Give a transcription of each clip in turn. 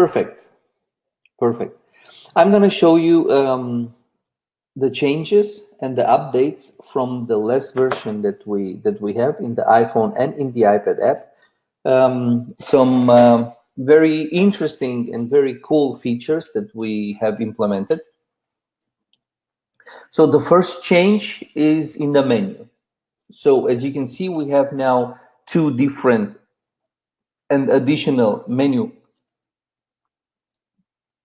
Perfect. Perfect. I'm going to show you the changes and the updates from the last version that we have in the iPhone and in the iPad app. Some very interesting and very cool features that we have implemented. So the first change is in the menu. So as you can see, we have now two different and additional menu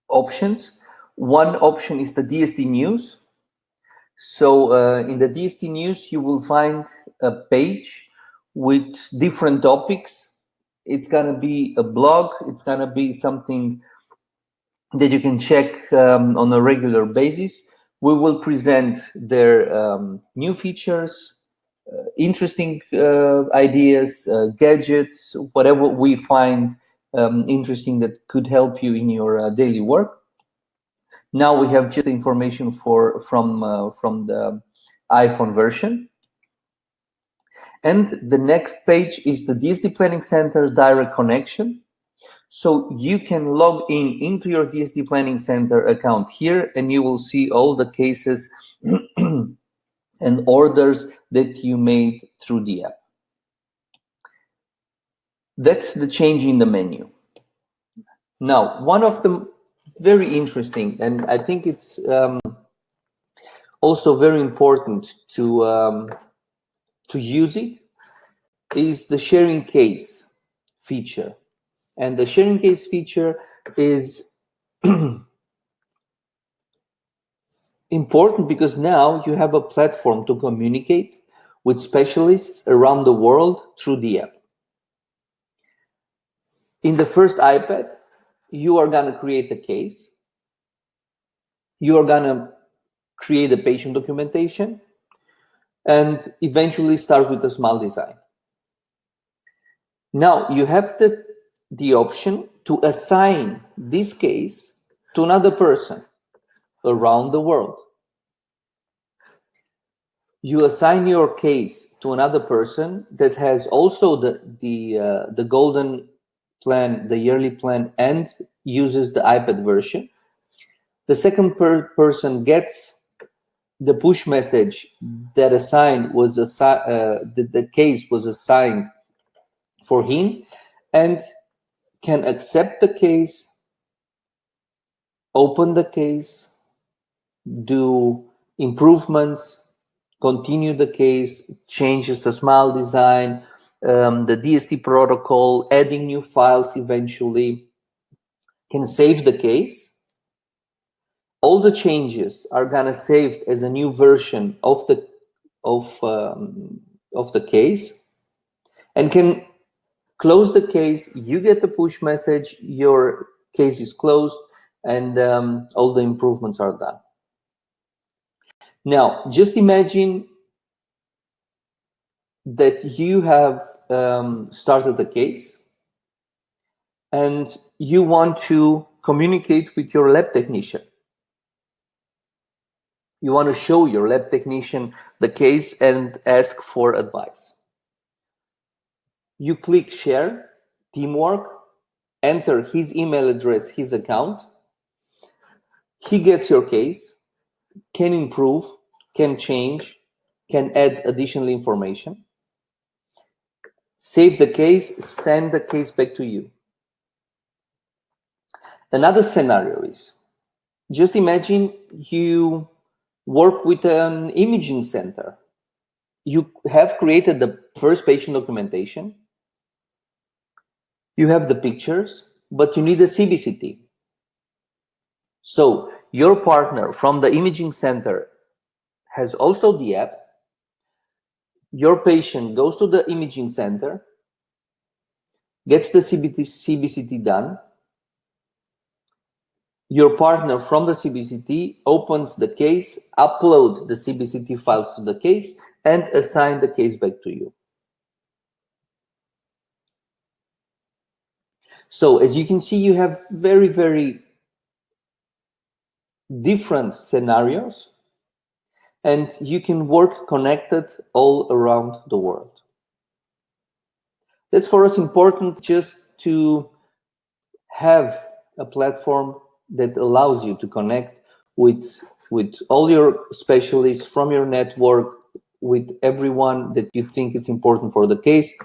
options. One option is the DSD News. So in the DSD News, you will find a page with different topics. It's going to be a blog. It's going to be something that you can check on a regular basis. We will present their new features, interesting ideas, gadgets, whatever we find interesting that could help you in your daily work. Now we have just information from the iPhone version. And the next page is the DSD Planning Center direct connection. So you can log into your DSD Planning Center account here, and you will see all the cases and orders that you made through the app. That's the change in the menu. Now, one of the very interesting, and I think it's also very important to use it, is the sharing case feature. And the sharing case feature is important because now you have a platform to communicate with specialists around the world through the app. In the first iPad, you are going to create a case. You are going to create a patient documentation and eventually start with a small design. Now you have the option to assign this case to another person around the world. You assign your case to another person that has also the golden plan, the yearly plan, and uses the iPad version. The second person gets the push message that the case was assigned for him, and can accept the case, open the case, do improvements, continue the case, changes the smile design, the DSD protocol, adding new files eventually, can save the case. All the changes are gonna saved as a new version of the case, and can close the case. You get the push message, your case is closed, and all the improvements are done. Now, just imagine that you have started the case and you want to communicate with your lab technician. You want to show your lab technician the case and ask for advice. You click Share, Teamwork, enter his email address, his account. He gets your case, can improve, can change, can add additional information, save the case, send the case back to you. Another scenario is, just imagine you work with an imaging center. You have created the first patient documentation. You have the pictures, but you need a CBCT. So your partner from the imaging center has also the app. Your patient goes to the imaging center, gets the CBCT done. Your partner from the CBCT opens the case, upload the CBCT files to the case, and assign the case back to you. So as you can see, you have very, very different scenarios, and you can work connected all around the world. That's for us important, just to have a platform that allows you to connect with all your specialists from your network, with everyone that you think it's important for the case,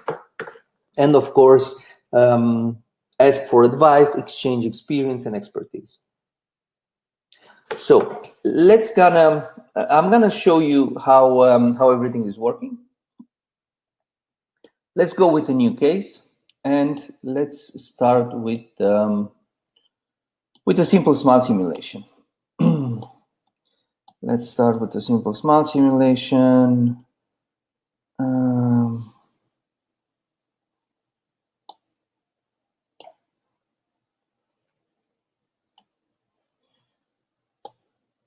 and of course, ask for advice, exchange experience and expertise. So I'm gonna show you how everything is working. Let's go with a new case, and let's start with a simple smile simulation. Let's start with a simple smile simulation.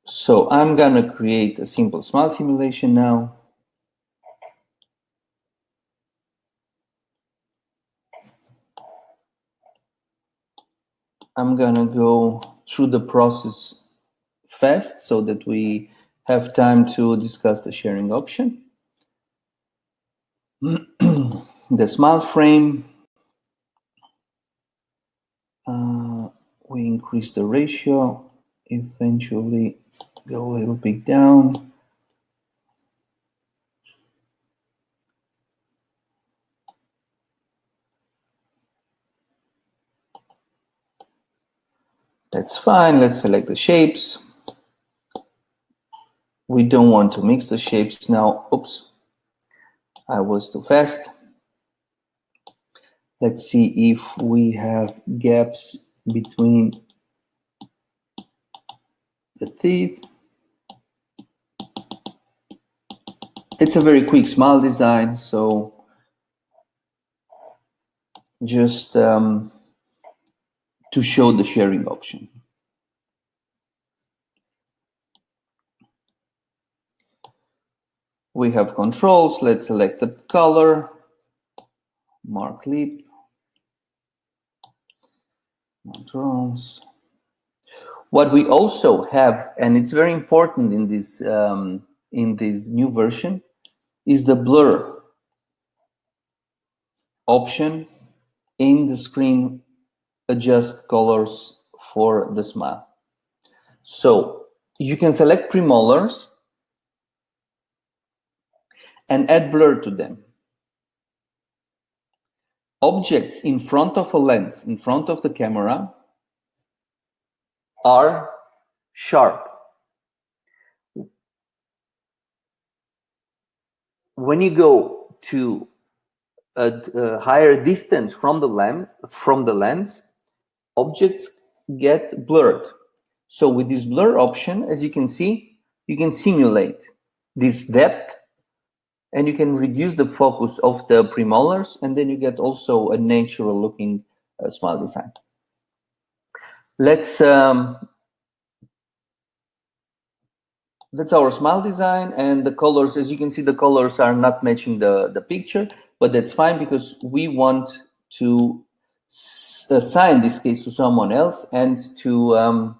So I'm gonna create a simple smile simulation now. I'm gonna go through the process fast so that we have time to discuss the sharing option. The smile frame, we increase the ratio, eventually go a little bit down. That's fine. Let's select the shapes. We don't want to mix the shapes now. Oops, I was too fast. Let's see if we have gaps between the teeth. It's a very quick smile design, so just to show the sharing option. We have controls. Let's select the color, mark lip, controls. What we also have, and it's very important in this new version, is the blur option in the screen. Adjust colors for the smile. So you can select premolars and add blur to them. Objects in front of a lens, in front of the camera, are sharp. When you go to a higher distance from the lens, objects get blurred. So with this blur option, as you can see, you can simulate this depth, and you can reduce the focus of the premolars, and then you get also a natural looking smile design. That's our smile design, and the colors, as you can see, the colors are not matching the picture, but that's fine because we want to assign this case to someone else and to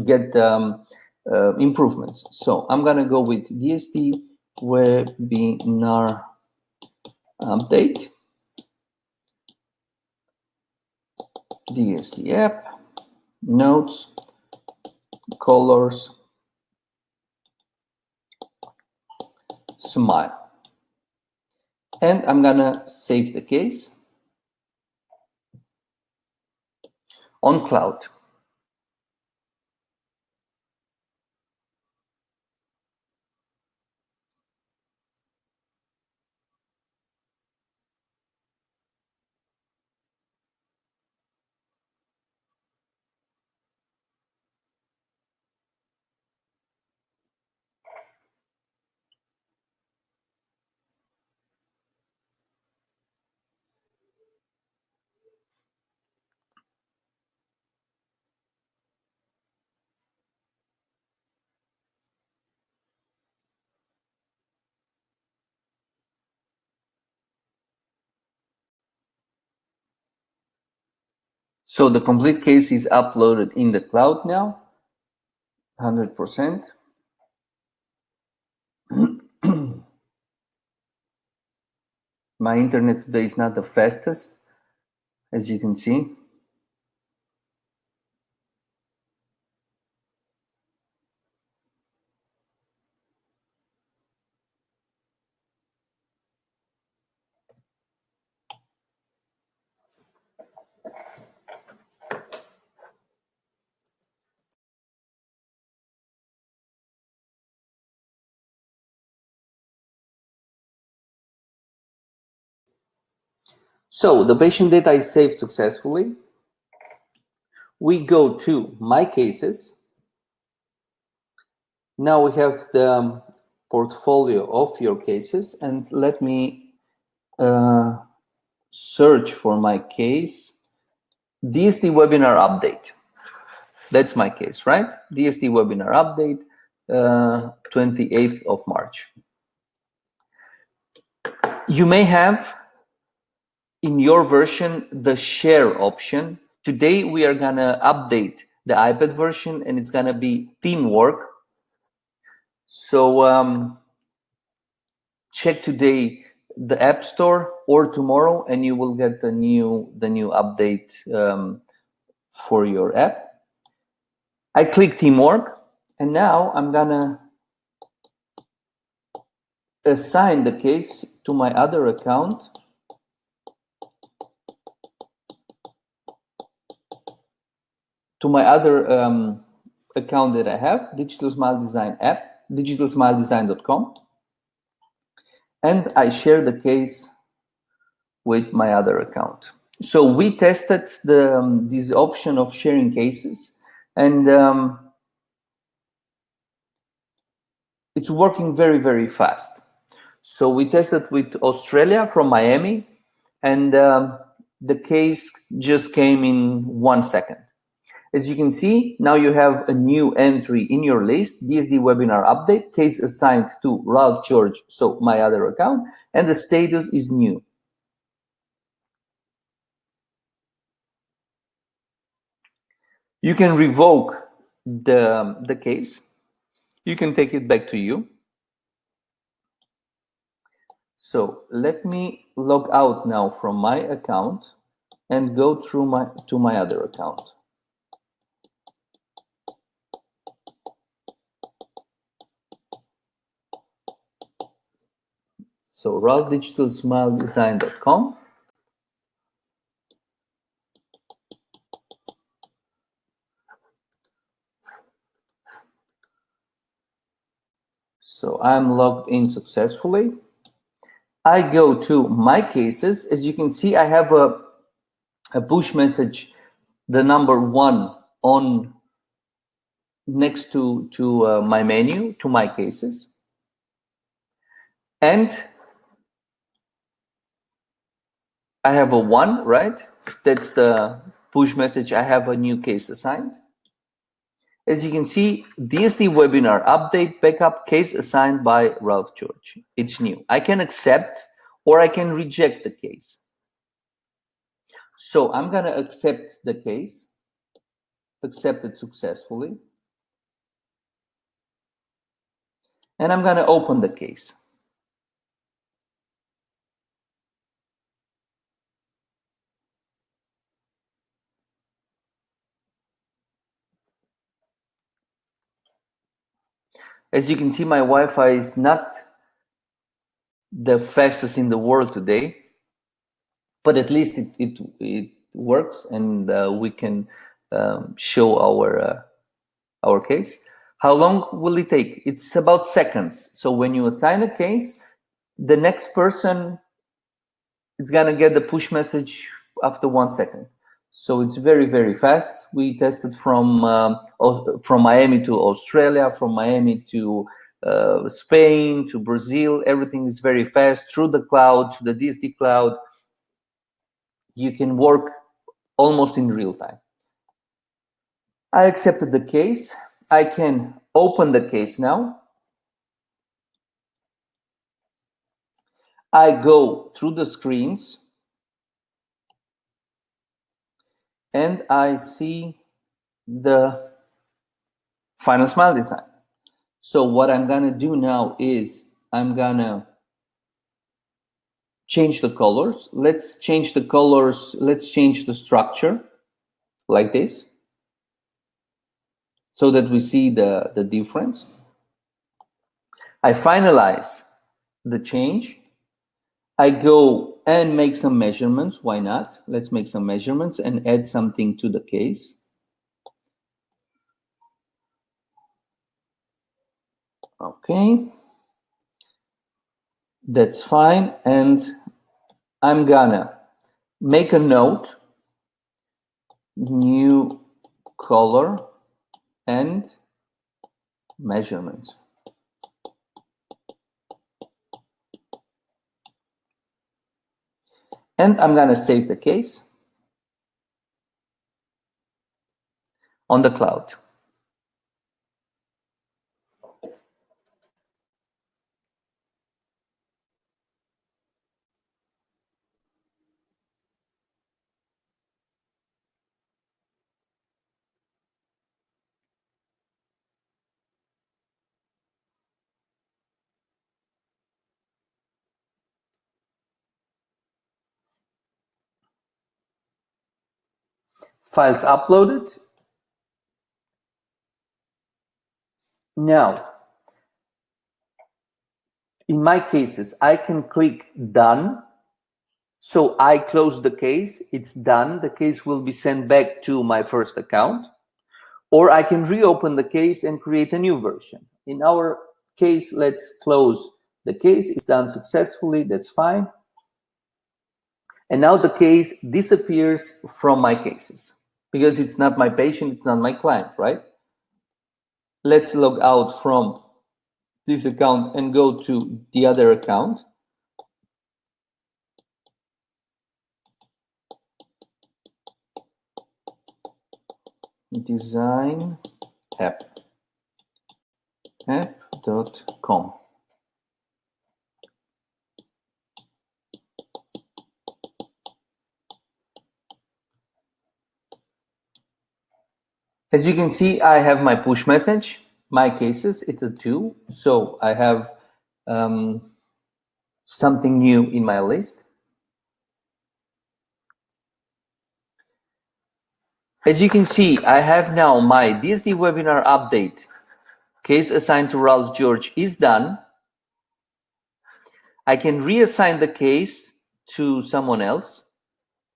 get improvements. So I'm gonna go with DSD webinar update, DSDApp, notes, colors, smile. And I'm gonna save the case on cloud. So the complete case is uploaded in the cloud now, 100%. My internet today is not the fastest, as you can see. So the patient data is saved successfully. We go to My Cases. Now we have the portfolio of your cases, and let me search for my case. DSD webinar update. That's my case, right? DSD webinar update, 28th of March. You may have in your version the share option. Today we are gonna update the iPad version, and it's gonna be teamwork. So check today the App Store or tomorrow, and you will get the new update for your app. I click teamwork, and now I'm gonna assign the case to my other account. To my other account that I have, Digital Smile Design app, digitalsmiledesign.com. And I share the case with my other account. So we tested this option of sharing cases, and it's working very, very fast. So we tested with Australia from Miami, and the case just came in 1 second. As you can see, now you have a new entry in your list, DSD webinar update, case assigned to Ralph George, so my other account, and the status is new. You can revoke the case. You can take it back to you. So let me log out now from my account and go through to my other account. So ralphdigitalsmiledesign.com. So I'm logged in successfully. I go to my cases. As you can see, I have a push message, the number 1 on next to my menu, to my cases. And I have a 1, right? That's the push message. I have a new case assigned. As you can see, DSD webinar update backup case assigned by Ralph George. It's new. I can accept or I can reject the case. So I'm going to accept the case, accept it successfully. And I'm going to open the case. As you can see, my Wi-Fi is not the fastest in the world today, but at least it works, and we can show our case. How long will it take? It's about seconds. So when you assign a case, the next person is gonna get the push message after 1 second. So it's very, very fast. We tested from Miami to Australia, from Miami to Spain to Brazil. Everything is very fast through the cloud, to the DSD cloud. You can work almost in real time. I accepted the case. I can open the case now. I go through the screens and I see the final smile design. So what I'm gonna do now is I'm gonna change the colors. Let's change the colors. Let's change the structure like this so that we see the difference. I finalize the change. I go and make some measurements. Why not? Let's make some measurements and add something to the case. Okay. That's fine. And I'm gonna make a note, new color and measurements. And I'm going to save the case on the cloud. Files uploaded. Now, in my cases, I can click done. So I close the case, it's done. The case will be sent back to my first account. Or I can reopen the case and create a new version. In our case, let's close the case. It's done successfully, that's fine. And now the case disappears from my cases because it's not my patient, it's not my client, right? Let's log out from this account and go to the other account. Design app.com. As you can see, I have my push message. My cases, it's a 2. So I have something new in my list. As you can see, I have now my DSD webinar update. Case assigned to Ralph George is done. I can reassign the case to someone else.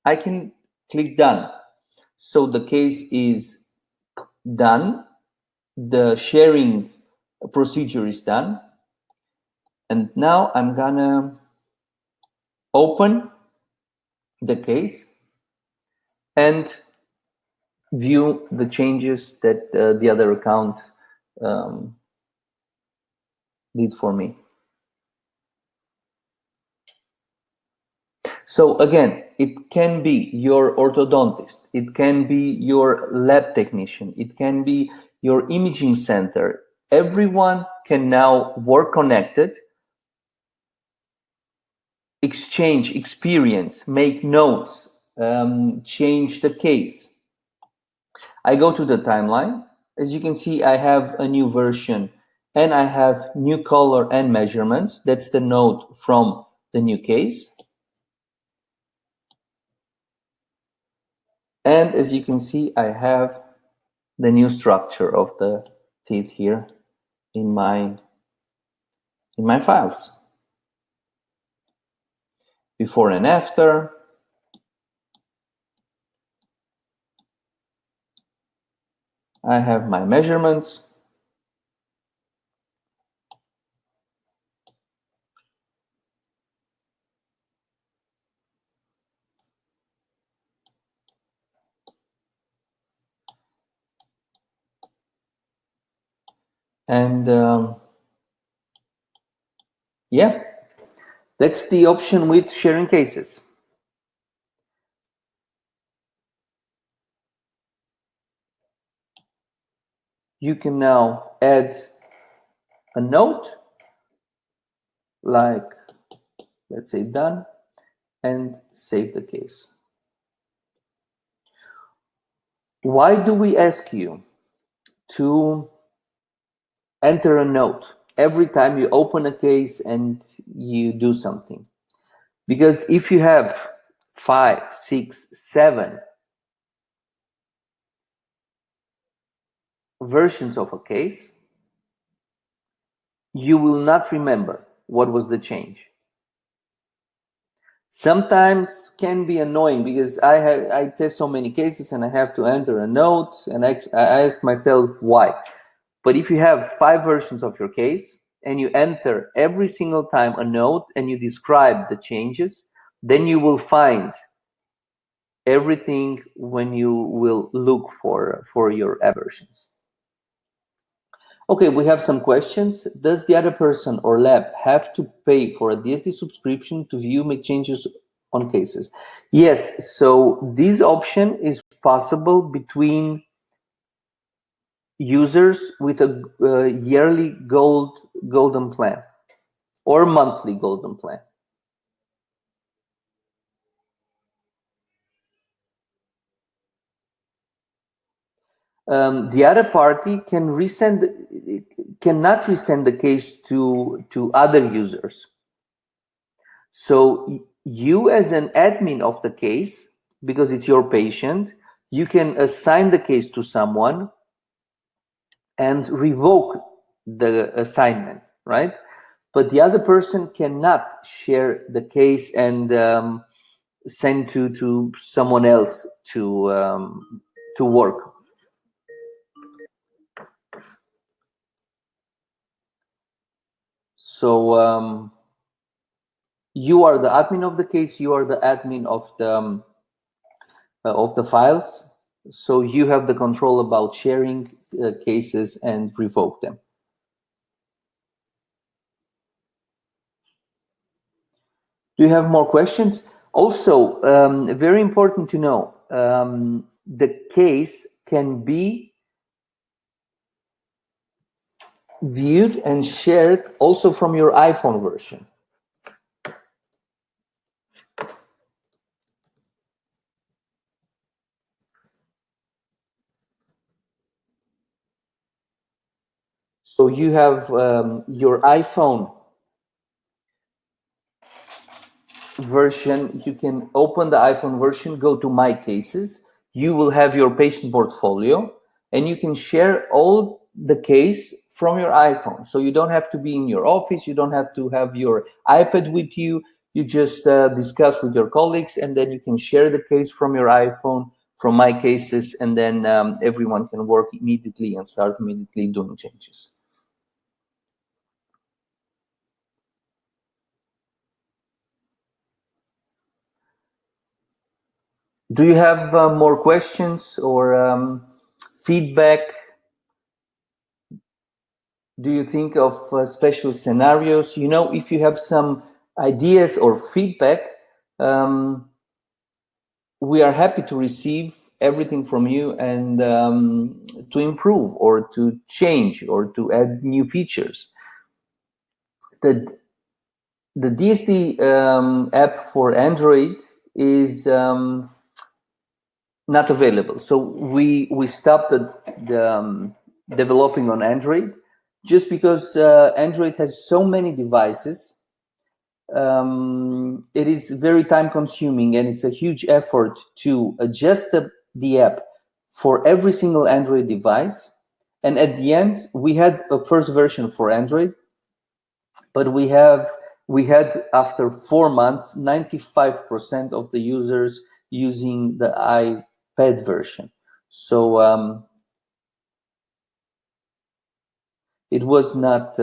I can click done. So the case is done. The sharing procedure is done. And now I'm gonna open the case and view the changes that the other account did for me. So again, it can be your orthodontist, it can be your lab technician, it can be your imaging center. Everyone can now work connected, exchange experience, make notes, change the case. I go to the timeline. As you can see, I have a new version and I have new color and measurements. That's the note from the new case. And as you can see, I have the new structure of the teeth here in my files. Before and after. I have my measurements. And yeah, that's the option with sharing cases. You can now add a note, like, let's say done, and save the case. Why do we ask you to enter a note every time you open a case and you do something? Because if you have 5, 6, 7 versions of a case, you will not remember what was the change. Sometimes can be annoying because I test so many cases and I have to enter a note and I ask myself why. But if you have 5 versions of your case and you enter every single time a note and you describe the changes, then you will find everything when you will look for your app versions. Okay, we have some questions. Does the other person or lab have to pay for a DSD subscription to view, make changes on cases? Yes, so this option is possible between users with a yearly golden plan or monthly golden plan. The other party cannot resend the case to other users. So you as an admin of the case, because it's your patient, you can assign the case to someone and revoke the assignment, right? But the other person cannot share the case and send to someone else to work. So you are the admin of the case. You are the admin of the files. So you have the control about sharing cases and revoke them. Do you have more questions? Also, very important to know, the case can be viewed and shared also from your iPhone version. So you have your iPhone version. You can open the iPhone version, go to My Cases. You will have your patient portfolio, and you can share all the case from your iPhone. So you don't have to be in your office. You don't have to have your iPad with you. You just discuss with your colleagues, and then you can share the case from your iPhone, from My Cases, and then everyone can work immediately and start immediately doing changes. Do you have more questions or feedback? Do you think of special scenarios? You know, if you have some ideas or feedback, we are happy to receive everything from you and to improve or to change or to add new features. The DSD app for Android is not available. So we stopped the developing on Android just because Android has so many devices. It is very time consuming and it's a huge effort to adjust the app for every single Android device. And at the end, we had a first version for Android, but we had after 4 months, 95% of the users using the iPad version. So it was not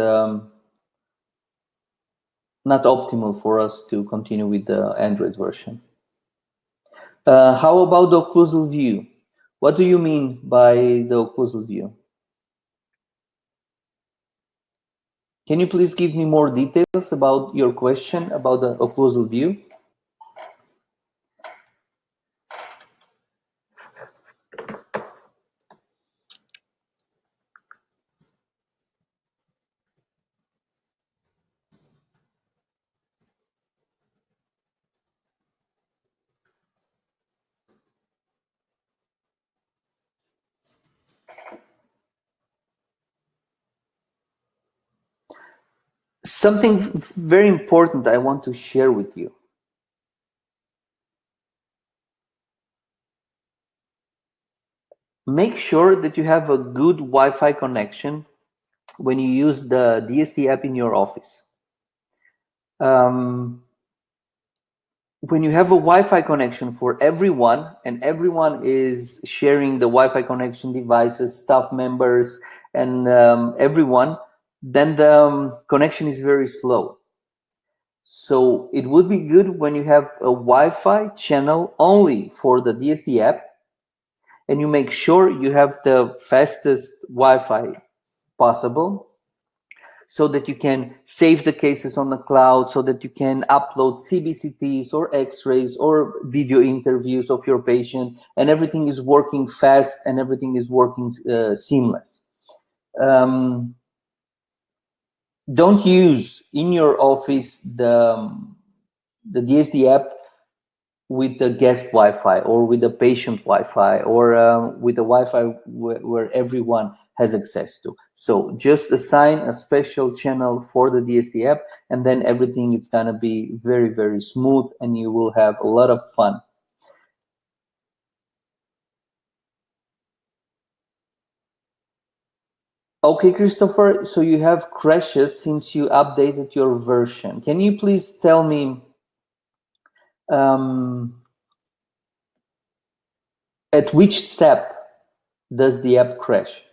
optimal for us to continue with the Android version. How about the occlusal view? What do you mean by the occlusal view? Can you please give me more details about your question about the occlusal view? Something very important I want to share with you. Make sure that you have a good Wi-Fi connection when you use the DSD app in your office. When you have a Wi-Fi connection for everyone, and everyone is sharing the Wi-Fi connection devices, staff members, and everyone, then the connection is very slow. So it would be good when you have a Wi-Fi channel only for the DSDApp, and you make sure you have the fastest Wi-Fi possible, so that you can save the cases on the cloud, so that you can upload CBCTs or X-rays or video interviews of your patient, and everything is working fast and everything is working seamless. Don't use in your office the DSDApp with the guest Wi-Fi or with the patient Wi-Fi or with the Wi-Fi where everyone has access to. So just assign a special channel for the DSDApp, and then everything is gonna be very, very smooth, and you will have a lot of fun. Okay, Christopher, so you have crashes since you updated your version. Can you please tell me at which step does the app crash?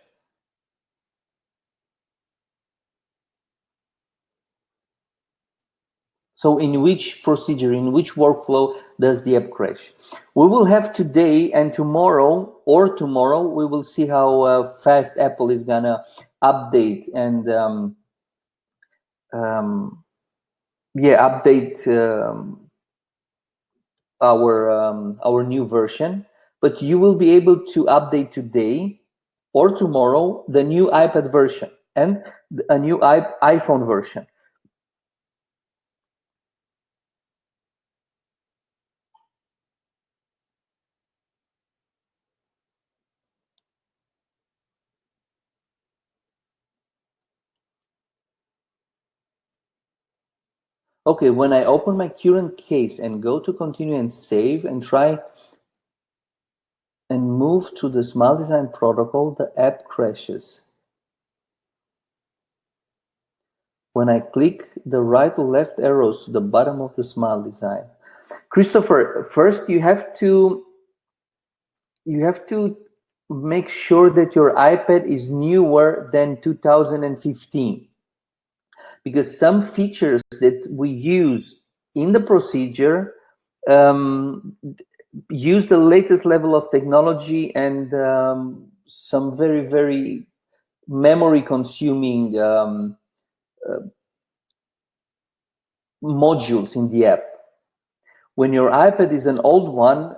So in which procedure, in which workflow does the app crash? We will have today and tomorrow, we will see how fast Apple is gonna update and update our new version. But you will be able to update today or tomorrow the new iPad version and a new iPhone version. Okay, when I open my current case and go to continue and save and try and move to the Smile Design protocol, the app crashes. When I click the right or left arrows to the bottom of the Smile Design. Christopher, first you have to make sure that your iPad is newer than 2015. Because some features that we use in the procedure use the latest level of technology and some very, very memory consuming modules in the app. When your iPad is an old one,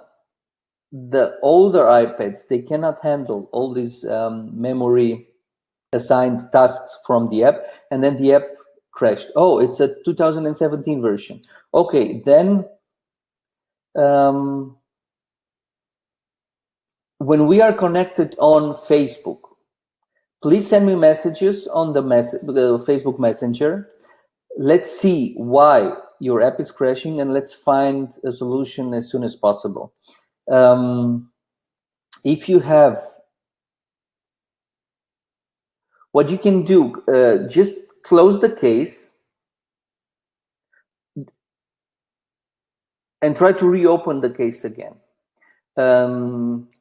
the older iPads, they cannot handle all these memory assigned tasks from the app, and then the app crashed. Oh, it's a 2017 version. Okay, then when we are connected on Facebook, please send me messages on the Facebook Messenger. Let's see why your app is crashing, and let's find a solution as soon as possible. If you have, what you can do, just close the case and try to reopen the case again.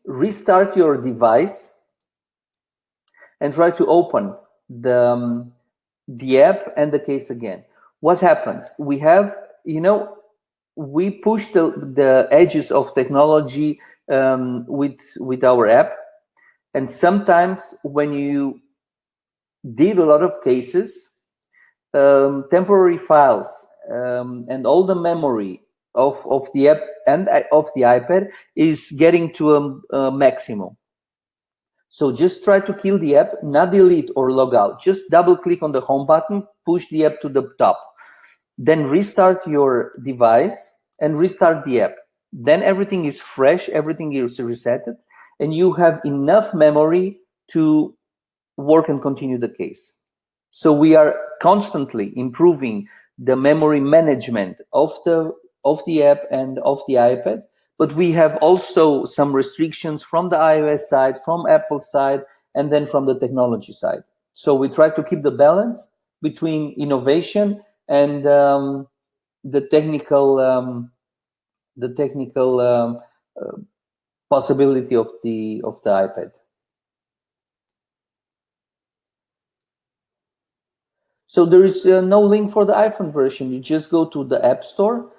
Restart your device and try to open the app and the case again. What happens? We have, we push the edges of technology with our app, and sometimes when you did a lot of cases, temporary files and all the memory of the app and of the iPad is getting to a maximum. So just try to kill the app, not delete or log out. Just double click on the home button, push the app to the top. Then restart your device and restart the app. Then everything is fresh, everything is resetted, and you have enough memory to work and continue the case. So we are constantly improving the memory management of the app and of the iPad, but we have also some restrictions from the iOS side, from Apple side, and then from the technology side. So we try to keep the balance between innovation and the technical possibility of the iPad. So there is no link for the iPhone version. You just go to the App Store,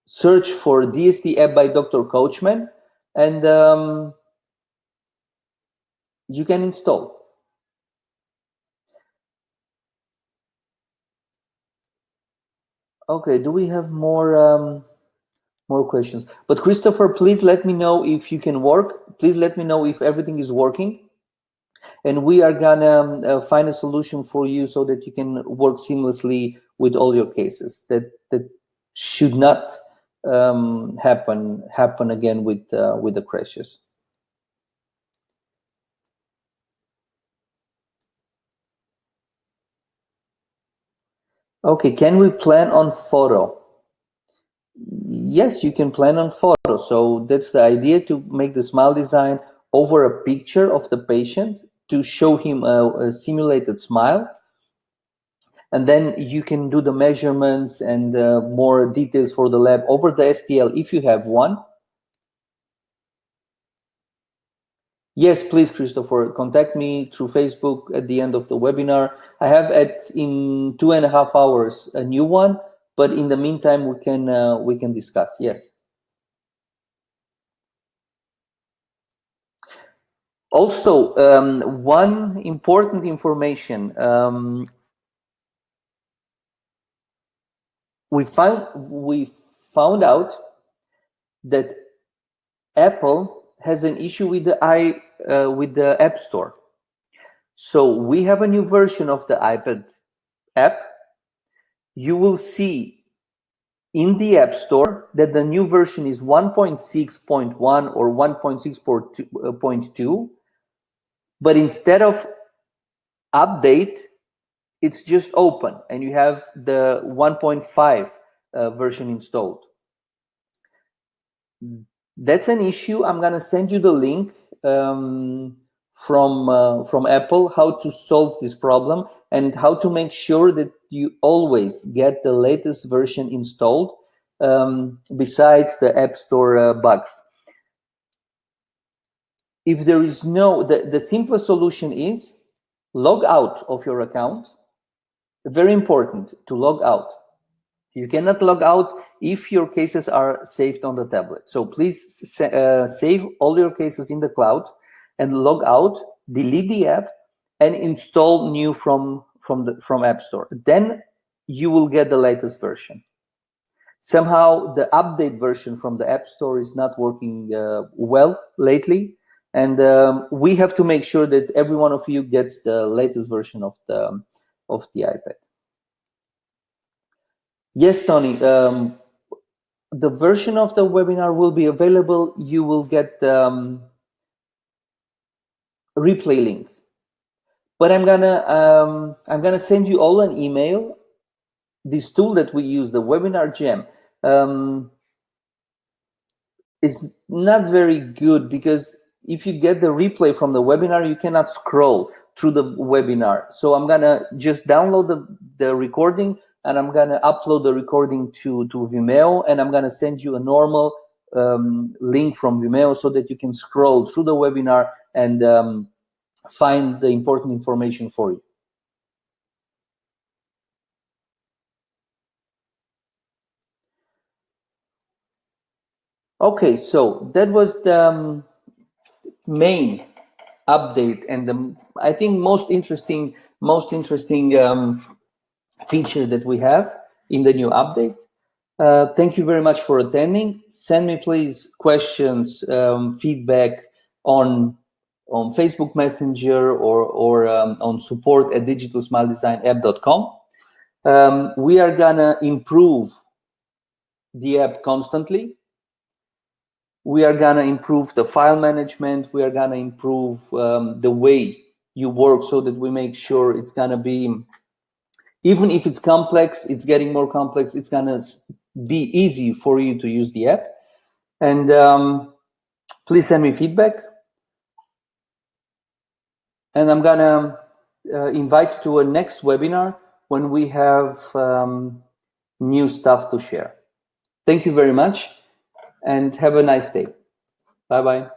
search for DSDApp by Dr. Coachman, and you can install. Okay, do we have more questions? But Christopher, please let me know if you can work. Please let me know if everything is working. And we are gonna find a solution for you so that you can work seamlessly with all your cases. That should not happen again with the crashes. Okay, can we plan on photo? Yes, you can plan on photo. So that's the idea, to make the smile design over a picture of the patient to show him a simulated smile. And then you can do the measurements and more details for the lab over the STL if you have one. Yes, please, Christopher, contact me through Facebook at the end of the webinar. I have in 2.5 hours a new one, but in the meantime we can discuss. Yes. Also, one important information. We found out that Apple has an issue with the App Store. So we have a new version of the iPad app. You will see in the App Store that the new version is 1.6.1 or 1.6.2, but instead of update, it's just open, and you have the 1.5 version installed. That's an issue. I'm gonna send you the link from Apple, how to solve this problem and how to make sure that you always get the latest version installed, besides the App Store bugs. If there is the simplest solution is log out of your account. Very important to log out. You cannot log out if your cases are saved on the tablet. So please save all your cases in the cloud and log out, delete the app, and install new from App Store. Then you will get the latest version. Somehow the update version from the App Store is not working well lately, and we have to make sure that every one of you gets the latest version of the iPad. Yes, Tony. The version of the webinar will be available. You will get the replay link. But I'm gonna send you all an email. This tool that we use, the Webinar Gem, is not very good, because if you get the replay from the webinar, you cannot scroll through the webinar. So I'm gonna just download the recording, and I'm gonna upload the recording to Vimeo, and I'm gonna send you a normal link from Vimeo so that you can scroll through the webinar and find the important information for you. Okay, so that was the main update and I think most interesting feature that we have in the new update. Thank you very much for attending. Send me please questions, feedback on Facebook Messenger or on support@digitalsmiledesignapp.com. We are gonna improve the app constantly. We are gonna improve the file management. We are gonna improve the way you work so that we make sure it's gonna be, even if it's complex, it's getting more complex, it's gonna be easy for you to use the app. And please send me feedback. And I'm gonna invite you to a next webinar when we have new stuff to share. Thank you very much and have a nice day. Bye-bye.